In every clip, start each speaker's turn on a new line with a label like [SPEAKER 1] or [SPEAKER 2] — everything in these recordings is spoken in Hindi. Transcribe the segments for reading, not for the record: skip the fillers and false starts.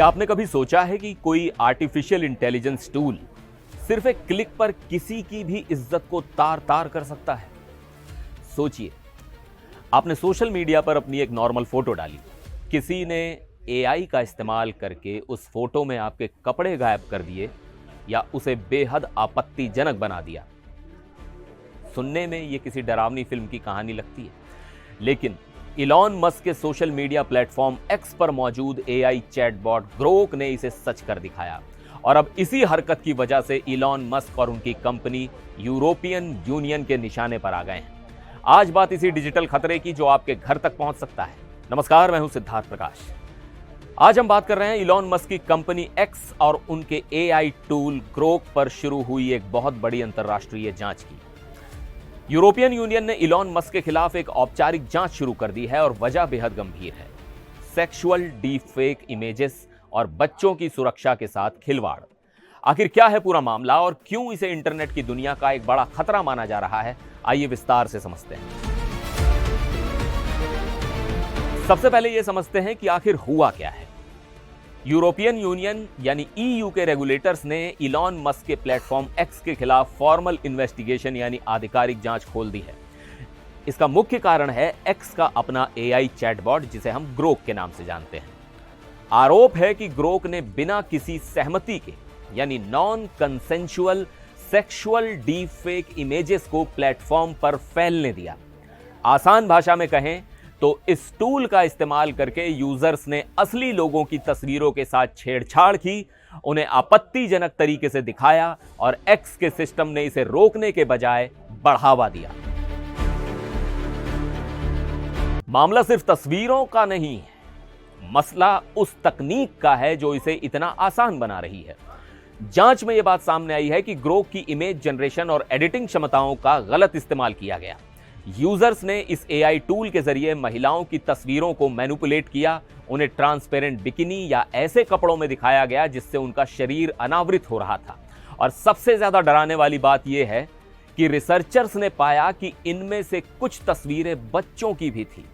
[SPEAKER 1] क्या आपने कभी सोचा है कि कोई आर्टिफिशियल इंटेलिजेंस टूल सिर्फ एक क्लिक पर किसी की भी इज्जत को तार तार कर सकता है? सोचिए, आपने सोशल मीडिया पर अपनी एक नॉर्मल फोटो डाली, किसी ने एआई का इस्तेमाल करके उस फोटो में आपके कपड़े गायब कर दिए या उसे बेहद आपत्तिजनक बना दिया। सुनने में यह किसी डरावनी फिल्म की कहानी लगती है, लेकिन इलॉन मस्क के सोशल मीडिया प्लेटफॉर्म एक्स पर मौजूद एआई चैटबॉट ग्रोक ने इसे सच कर दिखाया। और अब इसी हरकत की वजह से इलॉन मस्क और उनकी कंपनी यूरोपियन यूनियन के निशाने पर आ गए हैं। आज बात इसी डिजिटल खतरे की जो आपके घर तक पहुंच सकता है। नमस्कार, मैं हूं सिद्धार्थ प्रकाश। आज हम बात कर रहे हैं इलॉन मस्क की कंपनी एक्स और उनके एआई टूल ग्रोक पर शुरू हुई एक बहुत बड़ी अंतर्राष्ट्रीय जांच की। यूरोपियन यूनियन ने इलॉन मस्क के खिलाफ एक औपचारिक जांच शुरू कर दी है और वजह बेहद गंभीर है। सेक्सुअल डीप फेक इमेजेस और बच्चों की सुरक्षा के साथ खिलवाड़। आखिर क्या है पूरा मामला और क्यों इसे इंटरनेट की दुनिया का एक बड़ा खतरा माना जा रहा है, आइए विस्तार से समझते हैं। सबसे पहले यह समझते हैं कि आखिर हुआ क्या है। यूरोपियन यूनियन यानी ईयू के रेगुलेटर्स ने इलॉन मस्क के प्लेटफॉर्म एक्स के खिलाफ फॉर्मल इन्वेस्टिगेशन यानी आधिकारिक जांच खोल दी है। इसका मुख्य कारण है एक्स का अपना एआई चैटबॉट, जिसे हम ग्रोक के नाम से जानते हैं। आरोप है कि ग्रोक ने बिना किसी सहमति के यानी non consensual sexual deep fake images को प्लेटफॉर्म पर फैलने दिया। आसान भाषा में कहें तो इस टूल का इस्तेमाल करके यूजर्स ने असली लोगों की तस्वीरों के साथ छेड़छाड़ की, उन्हें आपत्तिजनक तरीके से दिखाया और एक्स के सिस्टम ने इसे रोकने के बजाय बढ़ावा दिया। मामला सिर्फ तस्वीरों का नहीं है, मसला उस तकनीक का है जो इसे इतना आसान बना रही है। जांच में यह बात सामने आई है कि ग्रोक की इमेज जनरेशन और एडिटिंग क्षमताओं का गलत इस्तेमाल किया गया। यूजर्स ने इस एआई टूल के जरिए महिलाओं की तस्वीरों को मैनिपुलेट किया, उन्हें ट्रांसपेरेंट बिकिनी या ऐसे कपड़ों में दिखाया गया जिससे उनका शरीर अनावृत हो रहा था। और सबसे ज्यादा डराने वाली बात यह है कि रिसर्चर्स ने पाया कि इनमें से कुछ तस्वीरें बच्चों की भी थी।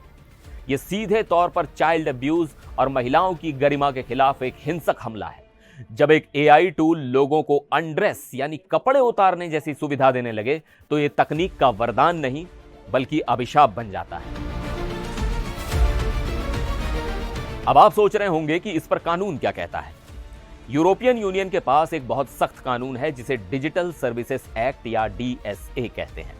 [SPEAKER 1] यह सीधे तौर पर चाइल्ड अब्यूज और महिलाओं की गरिमा के खिलाफ एक हिंसक हमला है। जब एक एआई टूल लोगों को अनड्रेस यानी कपड़े उतारने जैसी सुविधा देने लगे तो यह तकनीक का वरदान नहीं बल्कि अभिशाप बन जाता है। अब आप सोच रहे होंगे कि इस पर कानून क्या कहता है। यूरोपियन यूनियन के पास एक बहुत सख्त कानून है जिसे डिजिटल सर्विसेज एक्ट या डीएसए कहते हैं।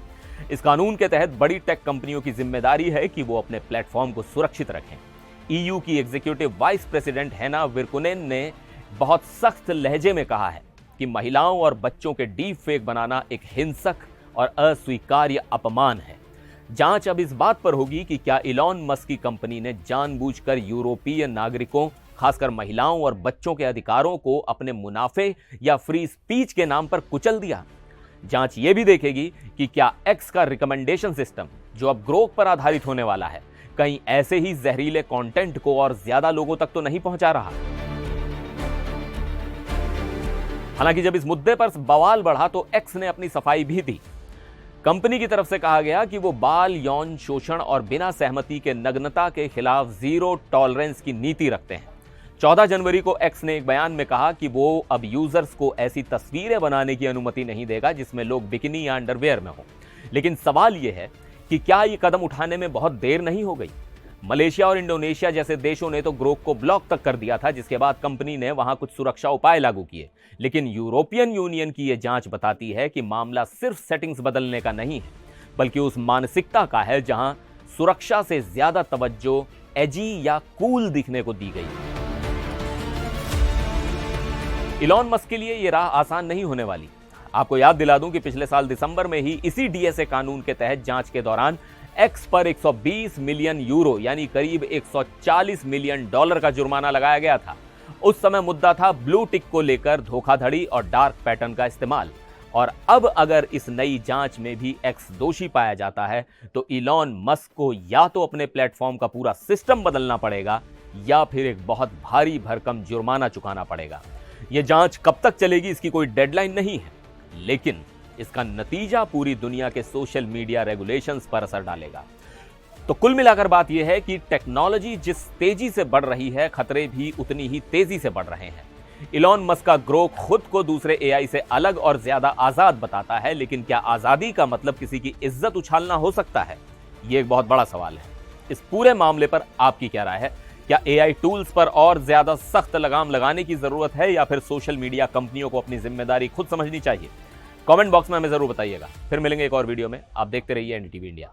[SPEAKER 1] इस कानून के तहत बड़ी टेक कंपनियों की जिम्मेदारी है कि वो अपने प्लेटफॉर्म को सुरक्षित रखें। ईयू की एग्जीक्यूटिव वाइस प्रेसिडेंट हैना विर्कुनेन ने बहुत सख्त लहजे में कहा है कि महिलाओं और बच्चों के डीप फेक बनाना एक हिंसक और अस्वीकार्य अपमान है। जांच अब इस बात पर होगी कि क्या इलॉन मस्क की कंपनी ने जानबूझकर यूरोपीय नागरिकों, खासकर महिलाओं और बच्चों के अधिकारों को अपने मुनाफे या फ्री स्पीच के नाम पर कुचल दिया। जांच यह भी देखेगी कि क्या एक्स का रिकमेंडेशन सिस्टम, जो अब ग्रोक पर आधारित होने वाला है, कहीं ऐसे ही जहरीले कंटेंट को और ज्यादा लोगों तक तो नहीं पहुंचा रहा। हालांकि जब इस मुद्दे पर बवाल बढ़ा तो एक्स ने अपनी सफाई भी दी। कंपनी की तरफ से कहा गया कि वो बाल यौन शोषण और बिना सहमति के नग्नता के खिलाफ जीरो टॉलरेंस की नीति रखते हैं। 14 जनवरी को एक्स ने एक बयान में कहा कि वो अब यूजर्स को ऐसी तस्वीरें बनाने की अनुमति नहीं देगा जिसमें लोग बिकिनी या अंडरवेयर में हो। लेकिन सवाल यह है कि क्या ये कदम उठाने में बहुत देर नहीं हो गई? मलेशिया और इंडोनेशिया जैसे देशों ने तो ग्रोक को ब्लॉक तक कर दिया था, जिसके बाद कंपनी ने वहां कुछ सुरक्षा उपाय लागू किए। लेकिन यूरोपियन यूनियन की यह जांच बताती है कि मामला सिर्फ सेटिंग्स बदलने का नहीं है, बल्कि उस मानसिकता का है जहां सुरक्षा से ज्यादा तवज्जो एजी या कूल दिखने को दी गई। इलॉन मस्क के लिए यह राह आसान नहीं होने वाली। आपको याद दिला दूं कि पिछले साल दिसंबर में ही इसी डीएसए कानून के तहत जांच के दौरान एक्स पर 120 मिलियन यूरो यानी करीब 140 मिलियन डॉलर का जुर्माना लगाया गया था। उस समय मुद्दा था ब्लू टिक को लेकर धोखाधड़ी और डार्क पैटर्न का इस्तेमाल। और अब अगर इस नई जांच में भी एक्स दोषी पाया जाता है तो इलॉन मस्क को या तो अपने प्लेटफॉर्म का पूरा सिस्टम बदलना पड़ेगा या फिर एक बहुत भारी भरकम जुर्माना चुकाना पड़ेगा। यह जांच कब तक चलेगी इसकी कोई डेडलाइन नहीं है, लेकिन इसका नतीजा पूरी दुनिया के सोशल मीडिया रेगुलेशंस पर असर डालेगा। तो कुल मिलाकर बात यह है कि टेक्नोलॉजी जिस तेजी से बढ़ रही है, खतरे भी उतनी ही तेजी से बढ़ रहे हैं। इलॉन मस्क का ग्रो खुद को दूसरे एआई से अलग और ज्यादा आजाद बताता है, लेकिन क्या आजादी का मतलब किसी की इज्जत उछालना हो सकता है? यह एक बहुत बड़ा सवाल है। इस पूरे मामले पर आपकी क्या राय है? क्या एआई टूल्स पर और ज्यादा सख्त लगाम लगाने की जरूरत है या फिर सोशल मीडिया कंपनियों को अपनी जिम्मेदारी खुद समझनी चाहिए? कमेंट बॉक्स में हमें जरूर बताइएगा। फिर मिलेंगे एक और वीडियो में। आप देखते रहिए एनडीटीवी इंडिया।